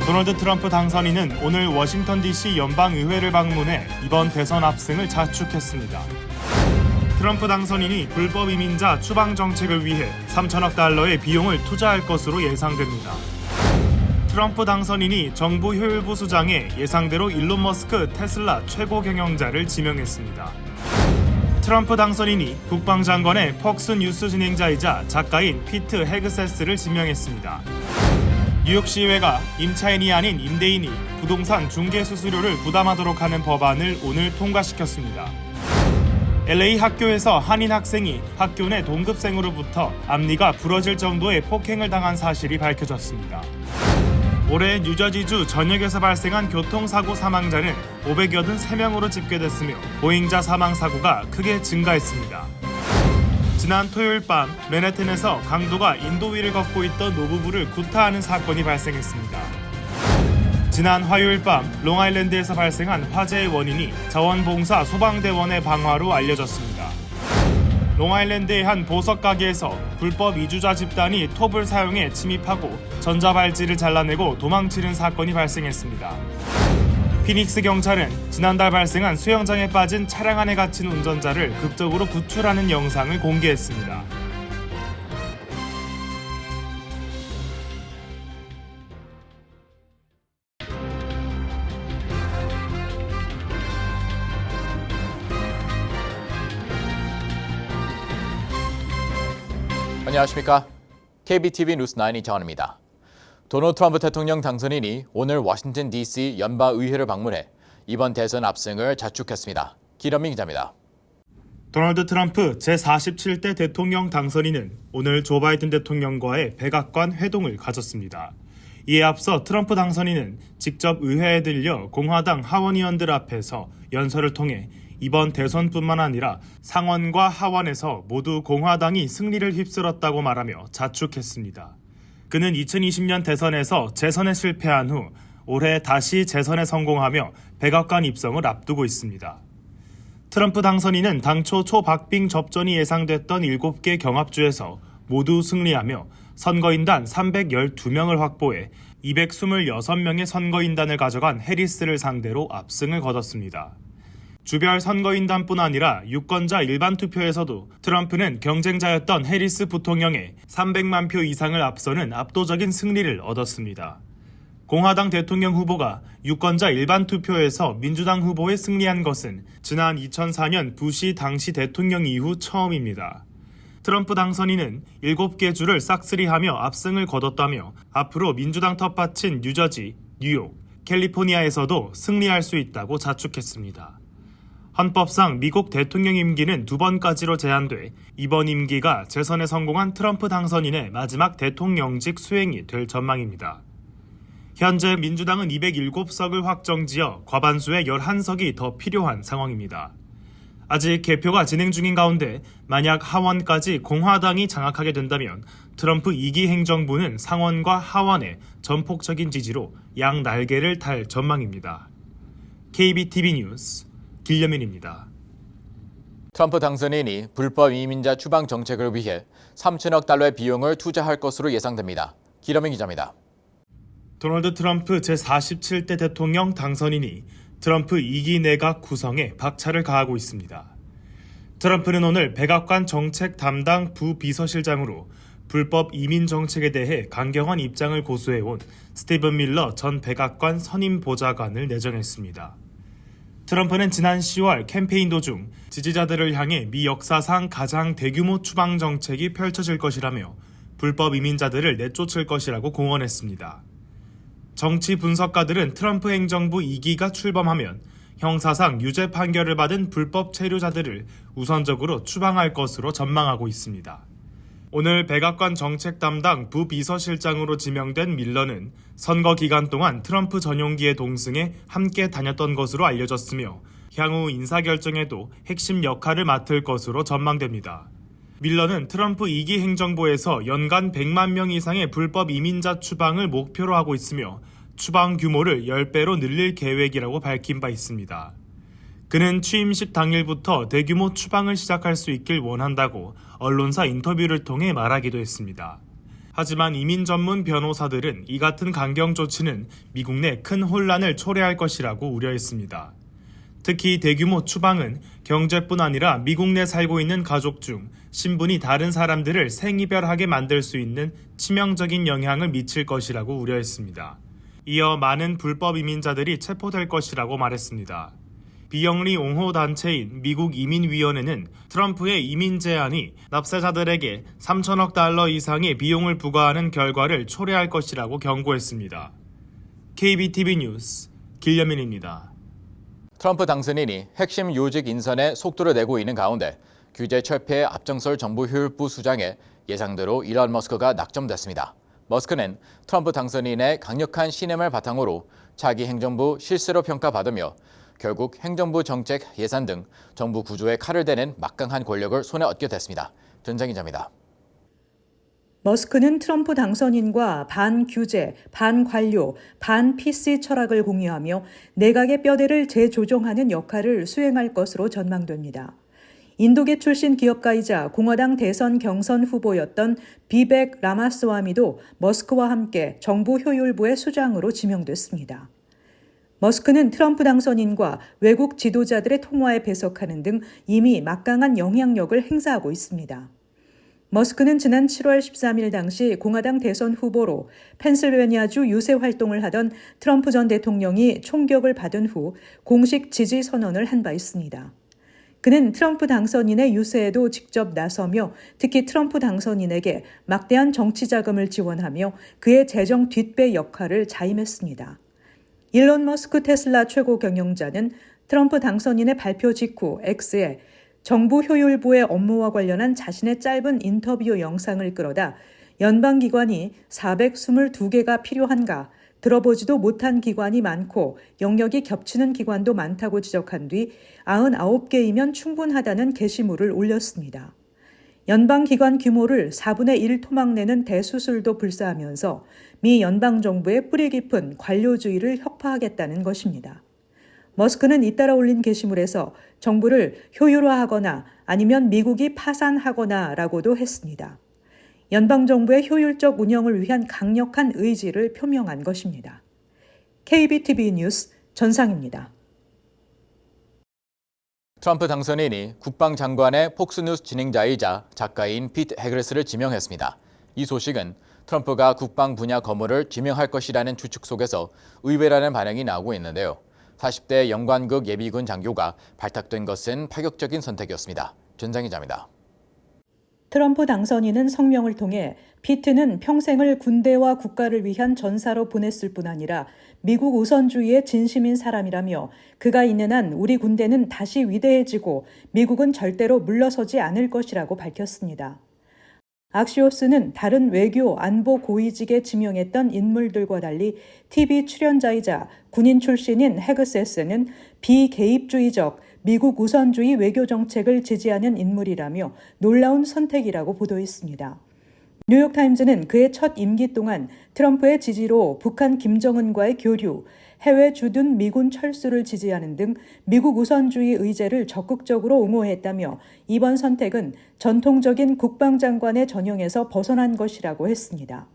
도널드 트럼프 당선인은 오늘 워싱턴 DC 연방의회를 방문해 이번 대선 압승을 자축했습니다. 트럼프 당선인이 불법 이민자 추방 정책을 위해 3천억 달러의 비용을 투자할 것으로 예상됩니다. 트럼프 당선인이 정부 효율부 수장에 예상대로 일론 머스크 테슬라 최고 경영자를 지명했습니다. 트럼프 당선인이 국방장관의 퍽스 뉴스 진행자이자 작가인 피트 헤그세스를 지명했습니다. 뉴욕시의회가 임차인이 아닌 임대인이 부동산 중개 수수료를 부담하도록 하는 법안을 오늘 통과시켰습니다. LA 학교에서 한인 학생이 학교 내 동급생으로부터 앞니가 부러질 정도의 폭행을 당한 사실이 밝혀졌습니다. 올해 뉴저지주 전역에서 발생한 교통사고 사망자는 583명으로 집계됐으며 보행자 사망사고가 크게 증가했습니다. 지난 토요일 밤 맨해튼에서 강도가 인도 위를 걷고 있던 노부부를 구타하는 사건이 발생했습니다. 지난 화요일 밤 롱아일랜드에서 발생한 화재의 원인이 자원봉사 소방대원의 방화로 알려졌습니다. 롱아일랜드의 한 보석 가게에서 불법 이주자 집단이 톱을 사용해 침입하고 전자발찌를 잘라내고 도망치는 사건이 발생했습니다. 피닉스 경찰은 지난달 발생한 수영장에 빠진 차량 안에 갇힌 운전자를 극적으로 구출하는 영상을 공개했습니다. 안녕하십니까? KBTV 뉴스9 이정환입니다. 도널드 트럼프 대통령 당선인이 오늘 워싱턴 DC 연방의회를 방문해 이번 대선 압승을 자축했습니다. 기련민 기자입니다. 도널드 트럼프 제47대 대통령 당선인은 오늘 조 바이든 대통령과의 백악관 회동을 가졌습니다. 이에 앞서 트럼프 당선인은 직접 의회에 들려 공화당 하원의원들 앞에서 연설을 통해 이번 대선뿐만 아니라 상원과 하원에서 모두 공화당이 승리를 휩쓸었다고 말하며 자축했습니다. 그는 2020년 대선에서 재선에 실패한 후 올해 다시 재선에 성공하며 백악관 입성을 앞두고 있습니다. 트럼프 당선인은 당초 초박빙 접전이 예상됐던 7개 경합주에서 모두 승리하며 선거인단 312명을 확보해 226명의 선거인단을 가져간 해리스를 상대로 압승을 거뒀습니다. 주별 선거인단뿐 아니라 유권자 일반 투표에서도 트럼프는 경쟁자였던 해리스 부통령에 300만 표 이상을 앞서는 압도적인 승리를 얻었습니다. 공화당 대통령 후보가 유권자 일반 투표에서 민주당 후보에 승리한 것은 지난 2004년 부시 당시 대통령 이후 처음입니다. 트럼프 당선인은 7개 주를 싹쓸이하며 압승을 거뒀다며 앞으로 민주당 텃밭인 뉴저지, 뉴욕, 캘리포니아에서도 승리할 수 있다고 자축했습니다. 헌법상 미국 대통령 임기는 2번까지로 제한돼 이번 임기가 재선에 성공한 트럼프 당선인의 마지막 대통령직 수행이 될 전망입니다. 현재 민주당은 207석을 확정지어 과반수의 11석이 더 필요한 상황입니다. 아직 개표가 진행 중인 가운데 만약 하원까지 공화당이 장악하게 된다면 트럼프 2기 행정부는 상원과 하원의 전폭적인 지지로 양 날개를 탈 전망입니다. KBTV 뉴스 길려민입니다. 트럼프 당선인이 불법 이민자 추방 정책을 위해 3천억 달러의 비용을 투자할 것으로 예상됩니다. 기련민 기자입니다. 도널드 트럼프 제47대 대통령 당선인이 트럼프 2기 내각 구성에 박차를 가하고 있습니다. 트럼프는 오늘 백악관 정책 담당 부비서실장으로 불법 이민 정책에 대해 강경한 입장을 고수해온 스티븐 밀러 전 백악관 선임 보좌관을 내정했습니다. 트럼프는 지난 10월 캠페인 도중 지지자들을 향해 미 역사상 가장 대규모 추방 정책이 펼쳐질 것이라며 불법 이민자들을 내쫓을 것이라고 공언했습니다. 정치 분석가들은 트럼프 행정부 2기가 출범하면 형사상 유죄 판결을 받은 불법 체류자들을 우선적으로 추방할 것으로 전망하고 있습니다. 오늘 백악관 정책 담당 부비서실장으로 지명된 밀러는 선거 기간 동안 트럼프 전용기에 동승해 함께 다녔던 것으로 알려졌으며 향후 인사결정에도 핵심 역할을 맡을 것으로 전망됩니다. 밀러는 트럼프 2기 행정부에서 연간 100만 명 이상의 불법 이민자 추방을 목표로 하고 있으며 추방 규모를 10배로 늘릴 계획이라고 밝힌 바 있습니다. 그는 취임식 당일부터 대규모 추방을 시작할 수 있길 원한다고 언론사 인터뷰를 통해 말하기도 했습니다. 하지만 이민 전문 변호사들은 이 같은 강경 조치는 미국 내 큰 혼란을 초래할 것이라고 우려했습니다. 특히 대규모 추방은 경제뿐 아니라 미국 내 살고 있는 가족 중 신분이 다른 사람들을 생이별하게 만들 수 있는 치명적인 영향을 미칠 것이라고 우려했습니다. 이어 많은 불법 이민자들이 체포될 것이라고 말했습니다. 비영리 옹호 단체인 미국 이민위원회는 트럼프의 이민 제안이 납세자들에게 3천억 달러 이상의 비용을 부과하는 결과를 초래할 것이라고 경고했습니다. KBTV 뉴스 길려민입니다. 트럼프 당선인이 핵심 요직 인선에 속도를 내고 있는 가운데 규제 철폐에 앞장설 정부 효율부 수장에 예상대로 일론 머스크가 낙점됐습니다. 머스크는 트럼프 당선인의 강력한 신임을 바탕으로 차기 행정부 실세로 평가받으며 결국 행정부 정책, 예산 등 정부 구조에 칼을 대는 막강한 권력을 손에 얻게 됐습니다. 전장 기자입니다. 머스크는 트럼프 당선인과 반규제, 반관료, 반PC 철학을 공유하며 내각의 뼈대를 재조정하는 역할을 수행할 것으로 전망됩니다. 인도계 출신 기업가이자 공화당 대선 경선 후보였던 비벡 라마스와미도 머스크와 함께 정부 효율부의 수장으로 지명됐습니다. 머스크는 트럼프 당선인과 외국 지도자들의 통화에 배석하는 등 이미 막강한 영향력을 행사하고 있습니다. 머스크는 지난 7월 13일 당시 공화당 대선 후보로 펜실베니아주 유세 활동을 하던 트럼프 전 대통령이 총격을 받은 후 공식 지지 선언을 한 바 있습니다. 그는 트럼프 당선인의 유세에도 직접 나서며 특히 트럼프 당선인에게 막대한 정치 자금을 지원하며 그의 재정 뒷배 역할을 자임했습니다. 일론 머스크 테슬라 최고 경영자는 트럼프 당선인의 발표 직후 X에 정부 효율부의 업무와 관련한 자신의 짧은 인터뷰 영상을 끌어다 연방기관이 422개가 필요한가, 들어보지도 못한 기관이 많고 영역이 겹치는 기관도 많다고 지적한 뒤 99개이면 충분하다는 게시물을 올렸습니다. 연방기관 규모를 4분의 1 토막내는 대수술도 불사하면서 미 연방정부의 뿌리 깊은 관료주의를 혁파하겠다는 것입니다. 머스크는 잇따라 올린 게시물에서 정부를 효율화하거나 아니면 미국이 파산하거나 라고도 했습니다. 연방정부의 효율적 운영을 위한 강력한 의지를 표명한 것입니다. KBTV 뉴스 전상입니다. 트럼프 당선인이 국방장관의 폭스뉴스 진행자이자 작가인 피트 헤그레스를 지명했습니다. 이 소식은 트럼프가 국방 분야 거물을 지명할 것이라는 추측 속에서 의외라는 반응이 나오고 있는데요. 40대 영관급 예비군 장교가 발탁된 것은 파격적인 선택이었습니다. 전장 기자입니다. 트럼프 당선인은 성명을 통해 피트는 평생을 군대와 국가를 위한 전사로 보냈을 뿐 아니라 미국 우선주의의 진심인 사람이라며 그가 있는 한 우리 군대는 다시 위대해지고 미국은 절대로 물러서지 않을 것이라고 밝혔습니다. 악시오스는 다른 외교, 안보 고위직에 지명했던 인물들과 달리 TV 출연자이자 군인 출신인 헤그세스는 비개입주의적 미국 우선주의 외교 정책을 지지하는 인물이라며 놀라운 선택이라고 보도했습니다. 뉴욕타임즈는 그의 첫 임기 동안 트럼프의 지지로 북한 김정은과의 교류, 해외 주둔 미군 철수를 지지하는 등 미국 우선주의 의제를 적극적으로 옹호했다며 이번 선택은 전통적인 국방장관의 전형에서 벗어난 것이라고 했습니다.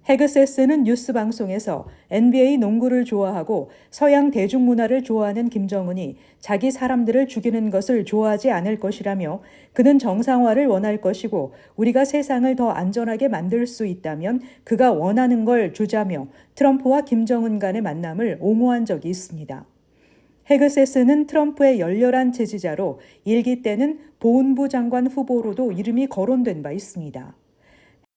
헤그세스는 뉴스 방송에서 NBA 농구를 좋아하고 서양 대중문화를 좋아하는 김정은이 자기 사람들을 죽이는 것을 좋아하지 않을 것이라며 그는 정상화를 원할 것이고 우리가 세상을 더 안전하게 만들 수 있다면 그가 원하는 걸 주자며 트럼프와 김정은 간의 만남을 옹호한 적이 있습니다. 헤그세스는 트럼프의 열렬한 지지자로 일기 때는 보훈부 장관 후보로도 이름이 거론된 바 있습니다.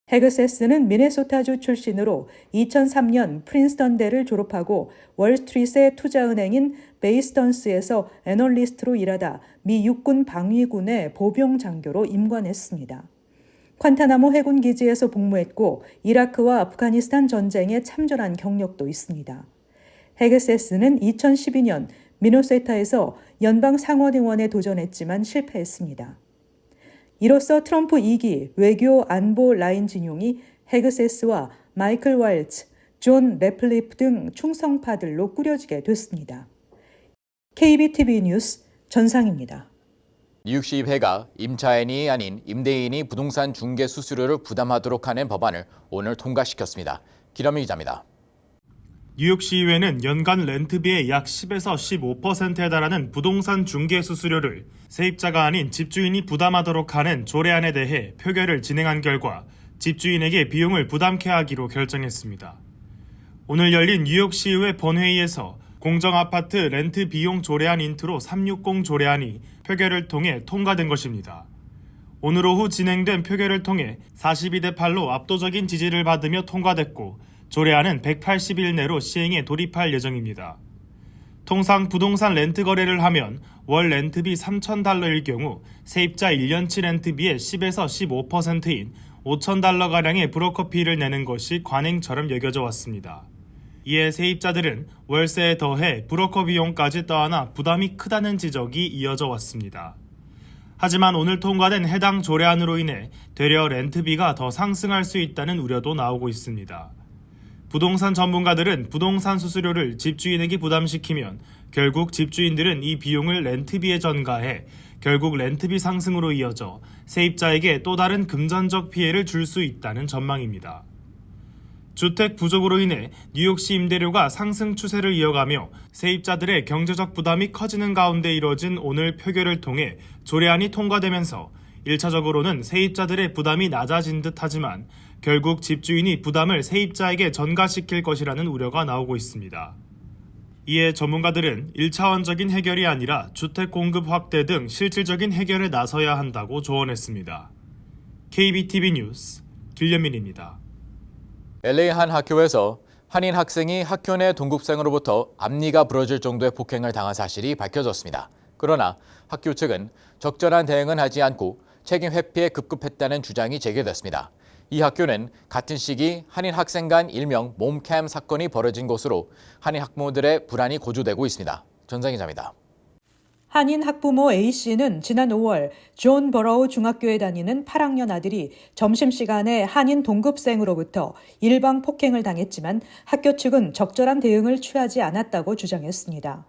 헤그세스는 미네소타주 출신으로 2003년 프린스턴대를 졸업하고 월스트리트의 투자은행인 베이스턴스에서 애널리스트로 일하다 미 육군 방위군의 보병 장교로 임관했습니다. 콴타나모 해군 기지에서 복무했고 이라크와 아프가니스탄 전쟁에 참전한 경력도 있습니다. 헤그세스는 2012년 미네소타에서 연방 상원의원에 도전했지만 실패했습니다. 이로써 트럼프 2기 외교 안보 라인 진용이 헤그세스와 마이클 와일츠, 존 래플리프 등 충성파들로 꾸려지게 됐습니다. KBTV 뉴스 전상입니다. 뉴욕시의회가 임차인이 아닌 임대인이 부동산 중개 수수료를 부담하도록 하는 법안을 오늘 통과시켰습니다. 기러미 기자입니다. 뉴욕시의회는 연간 렌트비의 약 10에서 15%에 달하는 부동산 중개 수수료를 세입자가 아닌 집주인이 부담하도록 하는 조례안에 대해 표결을 진행한 결과 집주인에게 비용을 부담케 하기로 결정했습니다. 오늘 열린 뉴욕시의회 본회의에서 공정아파트 렌트 비용 조례안 인트로 360 조례안이 표결을 통해 통과된 것입니다. 오늘 오후 진행된 표결을 통해 42대 8로 압도적인 지지를 받으며 통과됐고 조례안은 180일 내로 시행에 돌입할 예정입니다. 통상 부동산 렌트 거래를 하면 월 렌트비 $3,000일 경우 세입자 1년치 렌트비의 10에서 15%인 $5,000가량의 브로커피를 내는 것이 관행처럼 여겨져 왔습니다. 이에 세입자들은 월세에 더해 브로커 비용까지 떠안아 부담이 크다는 지적이 이어져 왔습니다. 하지만 오늘 통과된 해당 조례안으로 인해 되려 렌트비가 더 상승할 수 있다는 우려도 나오고 있습니다. 부동산 전문가들은 부동산 수수료를 집주인에게 부담시키면 결국 집주인들은 이 비용을 렌트비에 전가해 결국 렌트비 상승으로 이어져 세입자에게 또 다른 금전적 피해를 줄 수 있다는 전망입니다. 주택 부족으로 인해 뉴욕시 임대료가 상승 추세를 이어가며 세입자들의 경제적 부담이 커지는 가운데 이뤄진 오늘 표결을 통해 조례안이 통과되면서 1차적으로는 세입자들의 부담이 낮아진 듯 하지만 결국 집주인이 부담을 세입자에게 전가시킬 것이라는 우려가 나오고 있습니다. 이에 전문가들은 1차원적인 해결이 아니라 주택 공급 확대 등 실질적인 해결에 나서야 한다고 조언했습니다. KBTV 뉴스 길련민입니다. LA 한 학교에서 한인 학생이 학교 내 동급생으로부터 앞니가 부러질 정도의 폭행을 당한 사실이 밝혀졌습니다. 그러나 학교 측은 적절한 대응은 하지 않고 책임 회피에 급급했다는 주장이 제기됐습니다. 이 학교는 같은 시기 한인 학생 간 일명 몸캠 사건이 벌어진 곳으로 한인 학부모들의 불안이 고조되고 있습니다. 전상 기자입니다. 한인 학부모 A씨는 지난 5월 존 버러우 중학교에 다니는 8학년 아들이 점심시간에 한인 동급생으로부터 일방 폭행을 당했지만 학교 측은 적절한 대응을 취하지 않았다고 주장했습니다.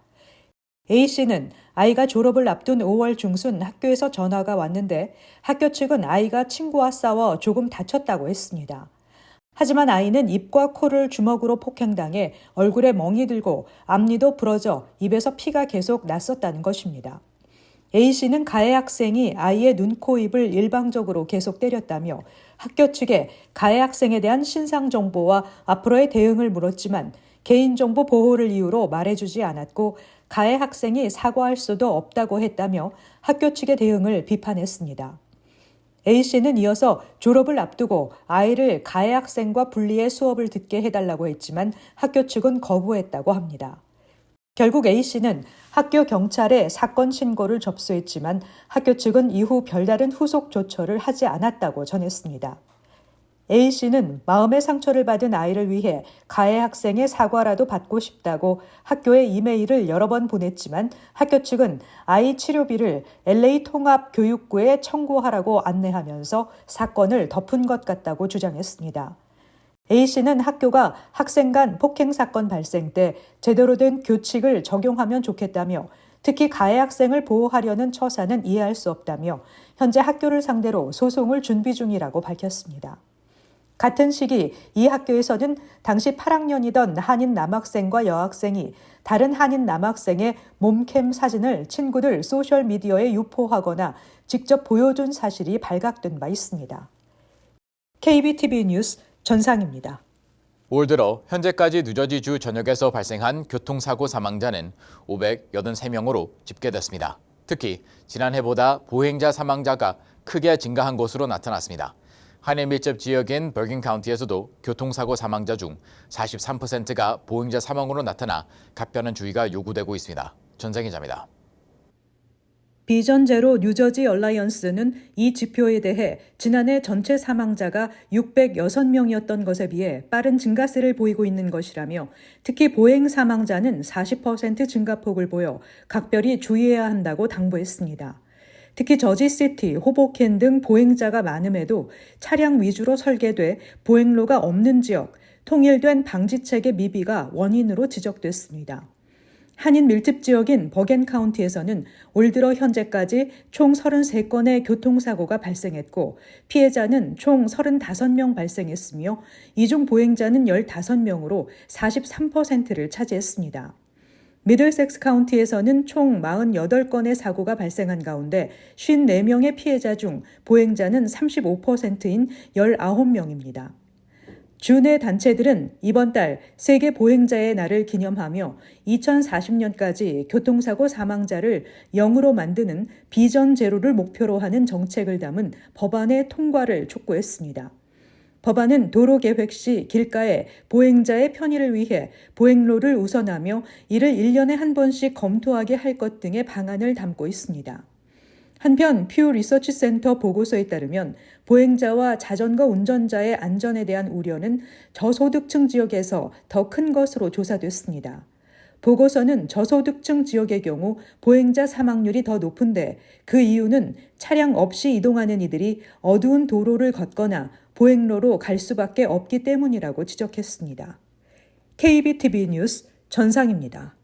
A씨는 아이가 졸업을 앞둔 5월 중순 학교에서 전화가 왔는데 학교 측은 아이가 친구와 싸워 조금 다쳤다고 했습니다. 하지만 아이는 입과 코를 주먹으로 폭행당해 얼굴에 멍이 들고 앞니도 부러져 입에서 피가 계속 났었다는 것입니다. A씨는 가해 학생이 아이의 눈, 코, 입을 일방적으로 계속 때렸다며 학교 측에 가해 학생에 대한 신상 정보와 앞으로의 대응을 물었지만 개인정보 보호를 이유로 말해주지 않았고 가해 학생이 사과할 수도 없다고 했다며 학교 측의 대응을 비판했습니다. A씨는 이어서 졸업을 앞두고 아이를 가해 학생과 분리해 수업을 듣게 해달라고 했지만 학교 측은 거부했다고 합니다. 결국 A씨는 학교 경찰에 사건 신고를 접수했지만 학교 측은 이후 별다른 후속 조처를 하지 않았다고 전했습니다. A씨는 마음의 상처를 받은 아이를 위해 가해 학생의 사과라도 받고 싶다고 학교에 이메일을 여러 번 보냈지만 학교 측은 아이 치료비를 LA 통합교육부에 청구하라고 안내하면서 사건을 덮은 것 같다고 주장했습니다. A씨는 학교가 학생 간 폭행 사건 발생 때 제대로 된 규칙을 적용하면 좋겠다며 특히 가해 학생을 보호하려는 처사는 이해할 수 없다며 현재 학교를 상대로 소송을 준비 중이라고 밝혔습니다. 같은 시기 이 학교에서는 당시 8학년이던 한인 남학생과 여학생이 다른 한인 남학생의 몸캠 사진을 친구들 소셜미디어에 유포하거나 직접 보여준 사실이 발각된 바 있습니다. KBTV 뉴스 전상입니다. 올 들어 현재까지 뉴저지주 전역에서 발생한 교통사고 사망자는 583명으로 집계됐습니다. 특히 지난해보다 보행자 사망자가 크게 증가한 것으로 나타났습니다. 한인 밀집 지역인 버긴 카운티에서도 교통사고 사망자 중 43%가 보행자 사망으로 나타나 각별한 주의가 요구되고 있습니다. 전상 기자입니다. 비전 제로 뉴저지 얼라이언스는 이 지표에 대해 지난해 전체 사망자가 606명이었던 것에 비해 빠른 증가세를 보이고 있는 것이라며 특히 보행 사망자는 40% 증가폭을 보여 각별히 주의해야 한다고 당부했습니다. 특히 저지시티, 호보켄 등 보행자가 많음에도 차량 위주로 설계돼 보행로가 없는 지역, 통일된 방지책의 미비가 원인으로 지적됐습니다. 한인 밀집 지역인 버겐 카운티에서는 올 들어 현재까지 총 33건의 교통사고가 발생했고 피해자는 총 35명 발생했으며 이 중 보행자는 15명으로 43%를 차지했습니다. 미들섹스 카운티에서는 총 48건의 사고가 발생한 가운데 54명의 피해자 중 보행자는 35%인 19명입니다. 주내 단체들은 이번 달 세계 보행자의 날을 기념하며 2040년까지 교통사고 사망자를 0으로 만드는 비전 제로를 목표로 하는 정책을 담은 법안의 통과를 촉구했습니다. 법안은 도로 계획 시 길가에 보행자의 편의를 위해 보행로를 우선하며 이를 1년에 한 번씩 검토하게 할 것 등의 방안을 담고 있습니다. 한편 퓨 리서치 센터 보고서에 따르면 보행자와 자전거 운전자의 안전에 대한 우려는 저소득층 지역에서 더 큰 것으로 조사됐습니다. 보고서는 저소득층 지역의 경우 보행자 사망률이 더 높은데 그 이유는 차량 없이 이동하는 이들이 어두운 도로를 걷거나 보행로로 갈 수밖에 없기 때문이라고 지적했습니다. KBTV 뉴스 전상입니다.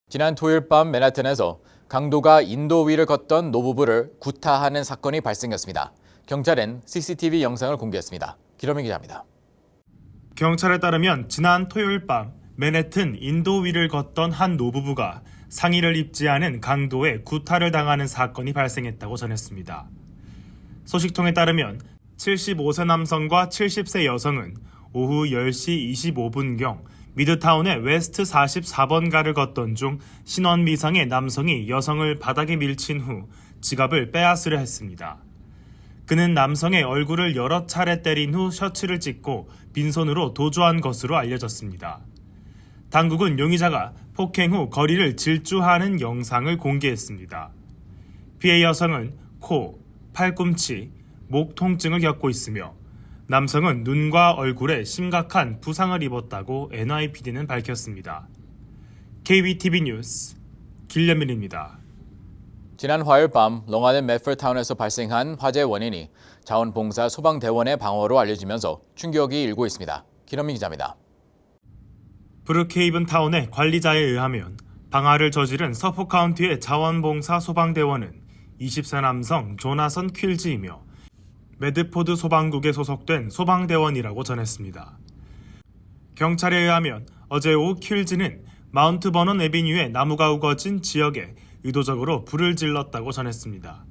지난 토요일 밤 맨하튼에서 강도가 인도 위를 걷던 노부부를 구타하는 사건이 발생했습니다. 경찰은 CCTV 영상을 공개했습니다. 기러민 기자입니다. 경찰에 따르면 지난 토요일 밤 맨해튼 인도 위를 걷던 한 노부부가 상의를 입지 않은 강도에 구타를 당하는 사건이 발생했다고 전했습니다. 소식통에 따르면 75세 남성과 70세 여성은 오후 10시 25분경 미드타운의 웨스트 44번가를 걷던 중 신원 미상의 남성이 여성을 바닥에 밀친 후 지갑을 빼앗으려 했습니다. 그는 남성의 얼굴을 여러 차례 때린 후 셔츠를 찢고 빈손으로 도주한 것으로 알려졌습니다. 당국은 용의자가 폭행 후 거리를 질주하는 영상을 공개했습니다. 피해 여성은 코, 팔꿈치, 목 통증을 겪고 있으며 남성은 눈과 얼굴에 심각한 부상을 입었다고 NYPD는 밝혔습니다. KBTV 뉴스 길레민입니다. 지난 화요일 밤 롱아일랜드 매플타운에서 발생한 화재 원인이 자원봉사 소방대원의 방어로 알려지면서 충격이 일고 있습니다. 기러민 기자입니다. 브룩헤이븐 타운의 관리자에 의하면 방화를 저지른 서포 카운티의 자원봉사 소방대원은 20세 남성 조나선 퀼즈이며 매드포드 소방국에 소속된 소방대원이라고 전했습니다. 경찰에 의하면 어제 오후 퀼즈는 마운트 버넌 애비뉴의 나무가 우거진 지역에 의도적으로 불을 질렀다고 전했습니다.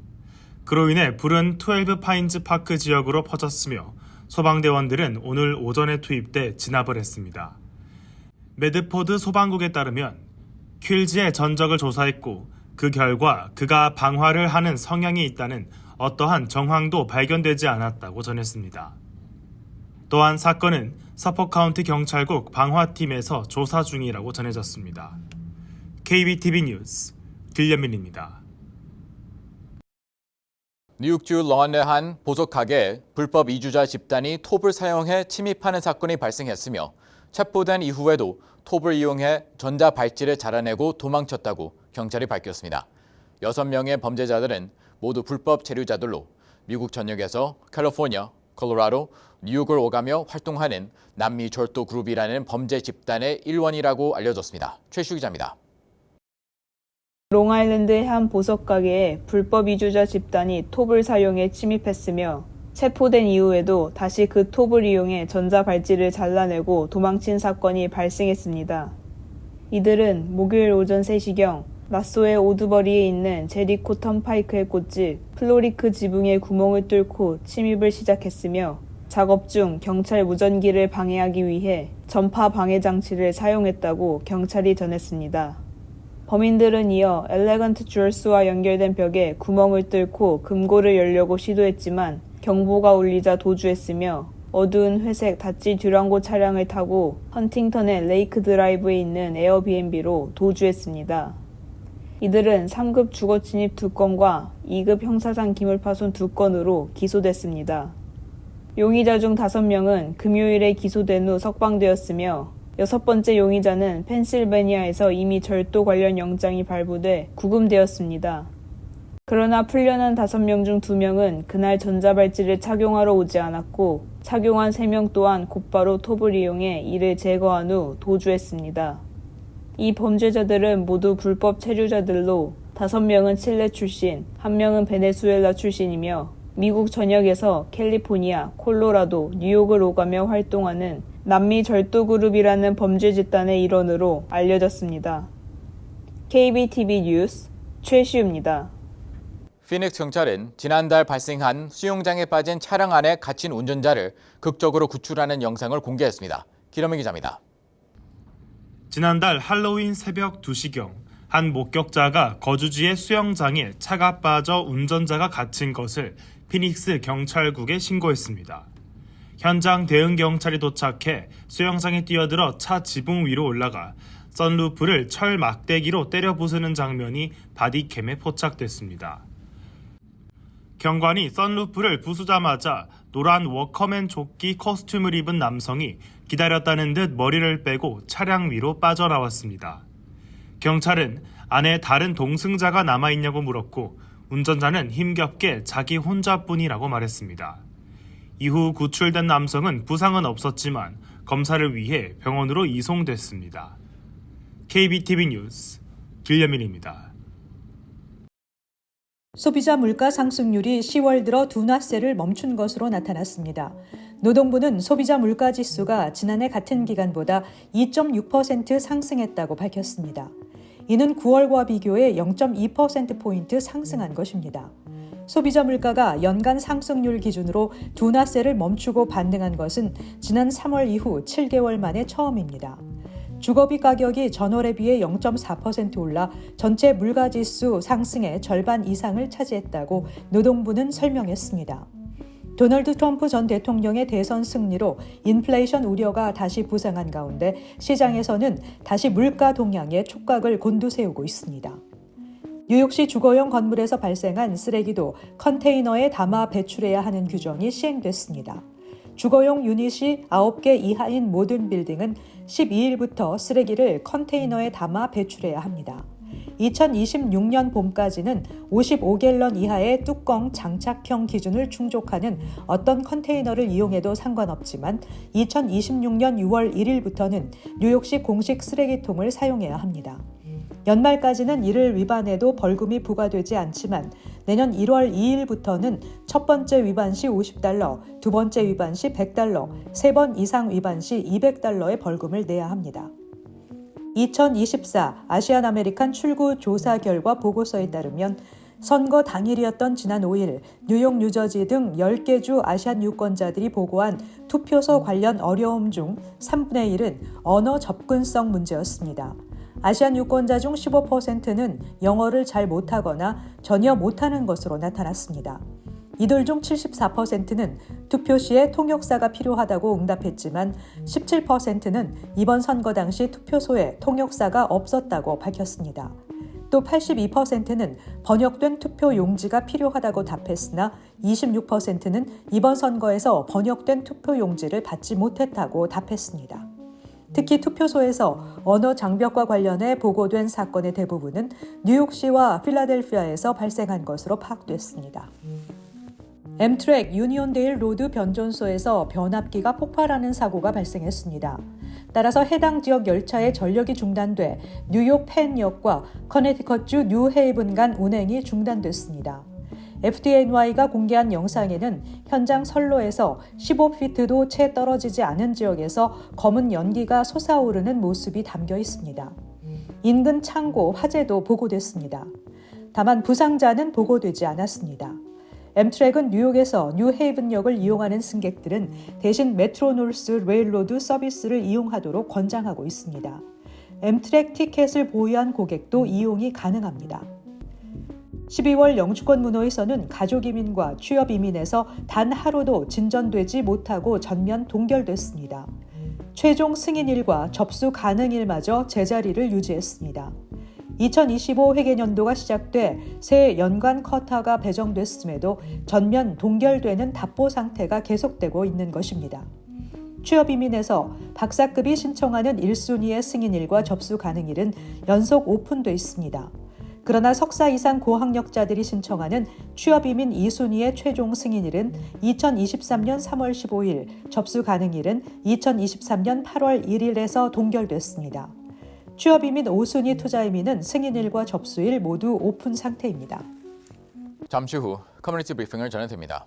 그로 인해 불은 12 파인즈 파크 지역으로 퍼졌으며 소방대원들은 오늘 오전에 투입돼 진압을 했습니다. 매드포드 소방국에 따르면 퀼즈의 전적을 조사했고 그 결과 그가 방화를 하는 성향이 있다는 어떠한 정황도 발견되지 않았다고 전했습니다. 또한 사건은 서포 카운티 경찰국 방화팀에서 조사 중이라고 전해졌습니다. KBTV 뉴스 길레민입니다. 뉴욕주 롱아일랜드 한 보석 가게에 불법 이주자 집단이 톱을 사용해 침입하는 사건이 발생했으며 체포된 이후에도 톱을 이용해 전자발찌를 잘라내고 도망쳤다고 경찰이 밝혔습니다. 6명의 범죄자들은 모두 불법 체류자들로 미국 전역에서 캘리포니아, 콜로라도, 뉴욕을 오가며 활동하는 남미 절도 그룹이라는 범죄 집단의 일원이라고 알려졌습니다. 최슈 기자입니다. 롱아일랜드의 한 보석 가게에 불법 이주자 집단이 톱을 사용해 침입했으며 체포된 이후에도 다시 그 톱을 이용해 전자발찌를 잘라내고 도망친 사건이 발생했습니다. 이들은 목요일 오전 3시경 나소의 오드버리에 있는 제리코 턴파이크의 꽃집 플로리크 지붕에 구멍을 뚫고 침입을 시작했으며 작업 중 경찰 무전기를 방해하기 위해 전파 방해 장치를 사용했다고 경찰이 전했습니다. 범인들은 이어 엘레건트 주얼스와 연결된 벽에 구멍을 뚫고 금고를 열려고 시도했지만 경보가 울리자 도주했으며 어두운 회색 다치 듀랑고 차량을 타고 헌팅턴의 레이크 드라이브에 있는 에어비앤비로 도주했습니다. 이들은 3급 주거 침입 2건과 2급 형사상 기물파손 2건으로 기소됐습니다. 용의자 중 5명은 금요일에 기소된 후 석방되었으며 6번째 용의자는 펜실베니아에서 이미 절도 관련 영장이 발부돼 구금되었습니다. 그러나 풀려난 5명 중 2명은 그날 전자발찌를 착용하러 오지 않았고 착용한 3명 또한 곧바로 톱을 이용해 이를 제거한 후 도주했습니다. 이 범죄자들은 모두 불법 체류자들로 5명은 칠레 출신, 1명은 베네수엘라 출신이며 미국 전역에서 캘리포니아, 콜로라도, 뉴욕을 오가며 활동하는 남미 절도그룹이라는 범죄 집단의 일원으로 알려졌습니다. KBTV 뉴스 최시우입니다. 피닉스 경찰은 지난달 발생한 수영장에 빠진 차량 안에 갇힌 운전자를 극적으로 구출하는 영상을 공개했습니다. 기러민 기자입니다. 지난달 할로윈 새벽 2시경 한 목격자가 거주지의 수영장에 차가 빠져 운전자가 갇힌 것을 피닉스 경찰국에 신고했습니다. 현장 대응 경찰이 도착해 수영장에 뛰어들어 차 지붕 위로 올라가 선루프를 철 막대기로 때려 부수는 장면이 바디캠에 포착됐습니다. 경관이 선루프를 부수자마자 노란 워커맨 조끼 코스튬을 입은 남성이 기다렸다는 듯 머리를 빼고 차량 위로 빠져나왔습니다. 경찰은 안에 다른 동승자가 남아있냐고 물었고 운전자는 힘겹게 자기 혼자뿐이라고 말했습니다. 이후 구출된 남성은 부상은 없었지만 검사를 위해 병원으로 이송됐습니다. KBTV 뉴스 길려민입니다. 소비자 물가 상승률이 10월 들어 둔화세를 멈춘 것으로 나타났습니다. 노동부는 소비자 물가 지수가 지난해 같은 기간보다 2.6% 상승했다고 밝혔습니다. 이는 9월과 비교해 0.2%포인트 상승한 것입니다. 소비자 물가가 연간 상승률 기준으로 둔화세를 멈추고 반등한 것은 지난 3월 이후 7개월 만에 처음입니다. 주거비 가격이 전월에 비해 0.4% 올라 전체 물가지수 상승의 절반 이상을 차지했다고 노동부는 설명했습니다. 도널드 트럼프 전 대통령의 대선 승리로 인플레이션 우려가 다시 부상한 가운데 시장에서는 다시 물가 동향에 촉각을 곤두세우고 있습니다. 뉴욕시 주거용 건물에서 발생한 쓰레기도 컨테이너에 담아 배출해야 하는 규정이 시행됐습니다. 주거용 유닛이 9개 이하인 모든 빌딩은 12일부터 쓰레기를 컨테이너에 담아 배출해야 합니다. 2026년 봄까지는 55갤런 이하의 뚜껑 장착형 기준을 충족하는 어떤 컨테이너를 이용해도 상관없지만 2026년 6월 1일부터는 뉴욕시 공식 쓰레기통을 사용해야 합니다. 연말까지는 이를 위반해도 벌금이 부과되지 않지만 내년 1월 2일부터는 첫 번째 위반 시 $50, 두 번째 위반 시 $100, 세 번 이상 위반 시 $200의 벌금을 내야 합니다. 2024 아시안 아메리칸 출구 조사 결과 보고서에 따르면 선거 당일이었던 지난 5일 뉴욕, 뉴저지 등 10개 주 아시안 유권자들이 보고한 투표소 관련 어려움 중 3분의 1은 언어 접근성 문제였습니다. 아시안 유권자 중 15%는 영어를 잘 못하거나 전혀 못하는 것으로 나타났습니다. 이들 중 74%는 투표 시에 통역사가 필요하다고 응답했지만 17%는 이번 선거 당시 투표소에 통역사가 없었다고 밝혔습니다. 또 82%는 번역된 투표 용지가 필요하다고 답했으나 26%는 이번 선거에서 번역된 투표 용지를 받지 못했다고 답했습니다. 특히 투표소에서 언어 장벽과 관련해 보고된 사건의 대부분은 뉴욕시와 필라델피아에서 발생한 것으로 파악됐습니다. 엠트랙 유니온데일 로드 변전소에서 변압기가 폭발하는 사고가 발생했습니다. 따라서 해당 지역 열차의 전력이 중단돼 뉴욕 펜역과 커네티컷주 뉴헤이븐 간 운행이 중단됐습니다. FDNY가 공개한 영상에는 현장 선로에서 15피트도 채 떨어지지 않은 지역에서 검은 연기가 솟아오르는 모습이 담겨 있습니다. 인근 창고 화재도 보고됐습니다. 다만 부상자는 보고되지 않았습니다. 엠트랙은 뉴욕에서 뉴헤이븐역을 이용하는 승객들은 대신 메트로노스 레일로드 서비스를 이용하도록 권장하고 있습니다. 엠트랙 티켓을 보유한 고객도 이용이 가능합니다. 12월 영주권 문호에서는 가족 이민과 취업 이민에서 단 하루도 진전되지 못하고 전면 동결됐습니다. 최종 승인일과 접수 가능일마저 제자리를 유지했습니다. 2025 회계년도가 시작돼 새 연간 쿼터가 배정됐음에도 전면 동결되는 답보 상태가 계속되고 있는 것입니다. 취업 이민에서 박사급이 신청하는 1순위의 승인일과 접수 가능일은 연속 오픈돼 있습니다. 그러나 석사 이상 고학력자들이 신청하는 취업이민 2순위의 최종 승인일은 2023년 3월 15일, 접수 가능일은 2023년 8월 1일에서 동결됐습니다. 취업이 및 5순위 투자 의미는 승인일과 접수일 모두 오픈 상태입니다. 잠시 후 커뮤니티 브리핑을 전해드립니다.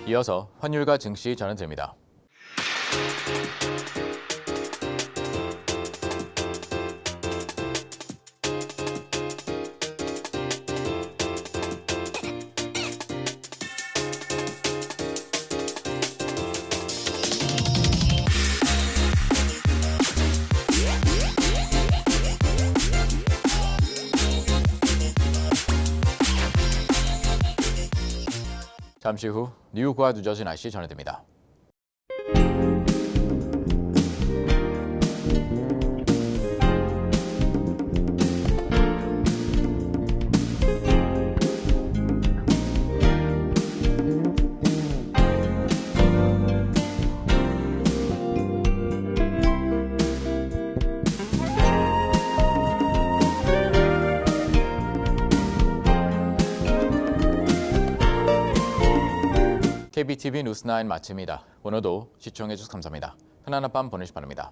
이어서 환율과 증시 전해드립니다. 잠시 후 뉴욕과 뉴저지 날씨 전해드립니다. KBTV 뉴스9 마칩니다. 오늘도 시청해주셔서 감사합니다. 편안한 밤 보내시기 바랍니다.